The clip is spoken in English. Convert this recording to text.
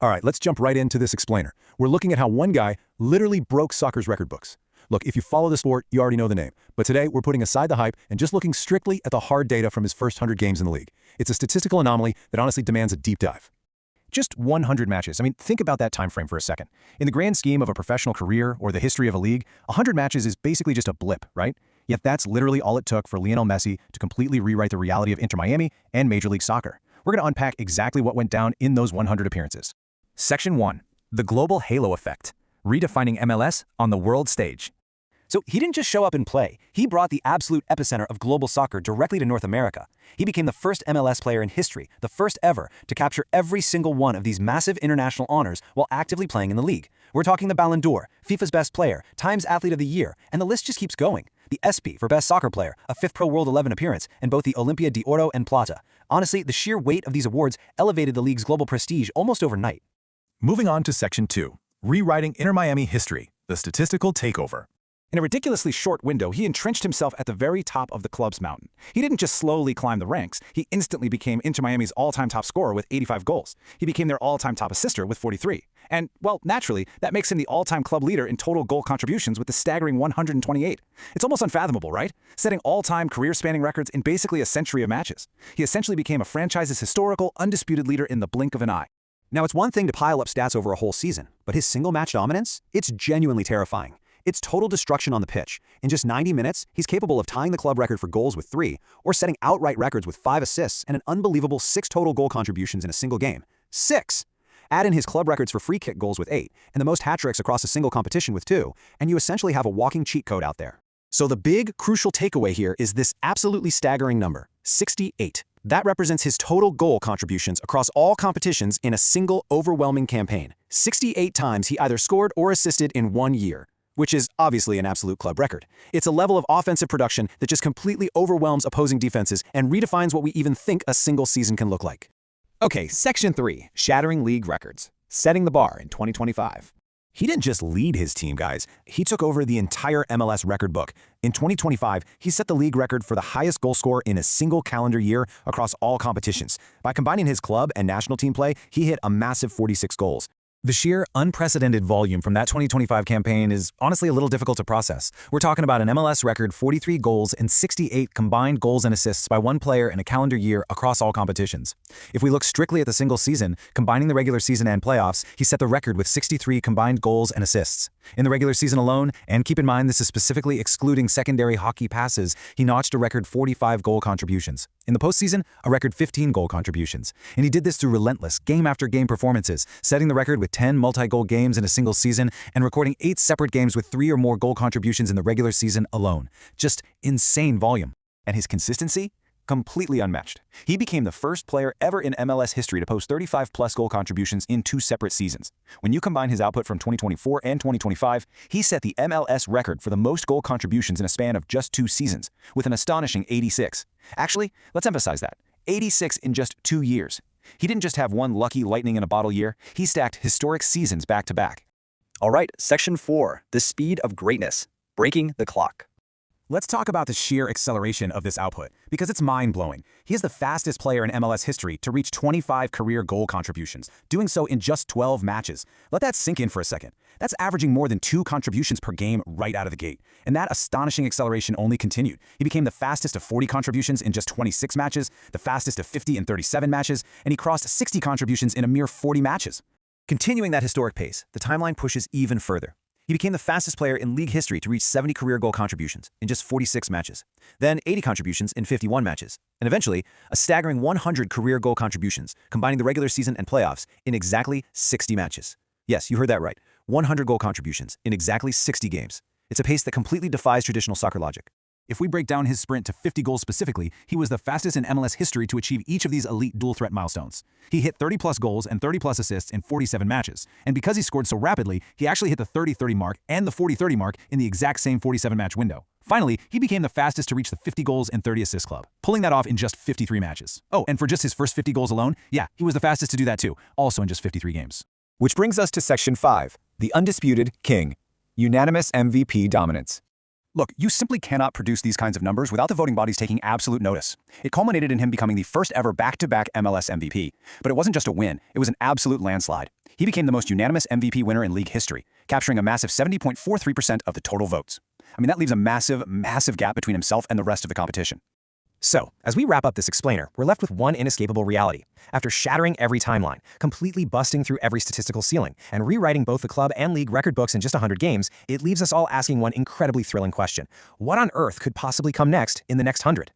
All right, let's jump right into this explainer. We're looking at how one guy literally broke soccer's record books. Look, if you follow the sport, you already know the name. But today, we're putting aside the hype and just looking strictly at the hard data from his first 100 games in the league. It's a statistical anomaly that honestly demands a deep dive. Just 100 matches. I mean, think about that time frame for a second. In the grand scheme of a professional career or the history of a league, 100 matches is basically just a blip, right? Yet that's literally all it took for Lionel Messi to completely rewrite the reality of Inter Miami and Major League Soccer. We're going to unpack exactly what went down in those 100 appearances. Section 1. The Global Halo Effect. Redefining MLS on the world stage. So he didn't just show up and play. He brought the absolute epicenter of global soccer directly to North America. He became the first MLS player in history, the first ever, to capture every single one of these massive international honors while actively playing in the league. We're talking the Ballon d'Or, FIFA's best player, Times Athlete of the Year, and the list just keeps going. The SP for Best Soccer Player, a fifth Pro World 11 appearance, and both the Olimpia de Oro and Plata. Honestly, the sheer weight of these awards elevated the league's global prestige almost overnight. Moving on to Section 2. Rewriting Inter Miami history, the statistical takeover. In a ridiculously short window, he entrenched himself at the very top of the club's mountain. He didn't just slowly climb the ranks, he instantly became Inter Miami's all-time top scorer with 85 goals. He became their all-time top assister with 43. And, well, naturally, that makes him the all-time club leader in total goal contributions with a staggering 128. It's almost unfathomable, right? Setting all-time career-spanning records in basically a century of matches. He essentially became a franchise's historical, undisputed leader in the blink of an eye. Now, it's one thing to pile up stats over a whole season, but his single-match dominance? It's genuinely terrifying. It's total destruction on the pitch. In just 90 minutes, he's capable of tying the club record for goals with 3, or setting outright records with 5 assists and an unbelievable 6 total goal contributions in a single game. 6! Add in his club records for free kick goals with 8, and the most hat-tricks across a single competition with 2, and you essentially have a walking cheat code out there. So the big, crucial takeaway here is this absolutely staggering number, 68. That represents his total goal contributions across all competitions in a single, overwhelming campaign. 68 times he either scored or assisted in 1 year, which is obviously an absolute club record. It's a level of offensive production that just completely overwhelms opposing defenses and redefines what we even think a single season can look like. Okay, Section 3. Shattering league records. Setting the bar in 2025. He didn't just lead his team, guys. He took over the entire MLS record book. In 2025, he set the league record for the highest goal scorer in a single calendar year across all competitions. By combining his club and national team play, he hit a massive 46 goals. The sheer, unprecedented volume from that 2025 campaign is honestly a little difficult to process. We're talking about an MLS record 43 goals and 68 combined goals and assists by one player in a calendar year across all competitions. If we look strictly at the single season, combining the regular season and playoffs, he set the record with 63 combined goals and assists. In the regular season alone, and keep in mind this is specifically excluding secondary hockey passes, he notched a record 45 goal contributions. In the postseason, a record 15 goal contributions. And he did this through relentless, game-after-game performances, setting the record with 10 multi-goal games in a single season and recording 8 separate games with 3 or more goal contributions in the regular season alone. Just insane volume. And his consistency? Completely unmatched. He became the first player ever in MLS history to post 35-plus goal contributions in 2 separate seasons. When you combine his output from 2024 and 2025, he set the MLS record for the most goal contributions in a span of just 2 seasons, with an astonishing 86. Actually, let's emphasize that. 86 in just 2 years. He didn't just have one lucky lightning-in-a-bottle year, he stacked historic seasons back-to-back. All right, Section 4, the speed of greatness, breaking the clock. Let's talk about the sheer acceleration of this output, because it's mind-blowing. He is the fastest player in MLS history to reach 25 career goal contributions, doing so in just 12 matches. Let that sink in for a second. That's averaging more than 2 contributions per game right out of the gate. And that astonishing acceleration only continued. He became the fastest of 40 contributions in just 26 matches, the fastest of 50 in 37 matches, and he crossed 60 contributions in a mere 40 matches. Continuing that historic pace, the timeline pushes even further. He became the fastest player in league history to reach 70 career goal contributions in just 46 matches, then 80 contributions in 51 matches, and eventually a staggering 100 career goal contributions, combining the regular season and playoffs in exactly 60 matches. Yes, you heard that right. 100 goal contributions in exactly 60 games. It's a pace that completely defies traditional soccer logic. If we break down his sprint to 50 goals specifically, he was the fastest in MLS history to achieve each of these elite dual-threat milestones. He hit 30-plus goals and 30-plus assists in 47 matches. And because he scored so rapidly, he actually hit the 30-30 mark and the 40-30 mark in the exact same 47-match window. Finally, he became the fastest to reach the 50 goals and 30 assists club, pulling that off in just 53 matches. Oh, and for just his first 50 goals alone, yeah, he was the fastest to do that too, also in just 53 games. Which brings us to Section 5, the undisputed king, unanimous MVP dominance. Look, you simply cannot produce these kinds of numbers without the voting bodies taking absolute notice. It culminated in him becoming the first ever back-to-back MLS MVP. But it wasn't just a win, it was an absolute landslide. He became the most unanimous MVP winner in league history, capturing a massive 70.43% of the total votes. I mean, that leaves a massive, massive gap between himself and the rest of the competition. So, as we wrap up this explainer, we're left with one inescapable reality. After shattering every timeline, completely busting through every statistical ceiling, and rewriting both the club and league record books in just 100 games, it leaves us all asking one incredibly thrilling question. What on earth could possibly come next in the next 100?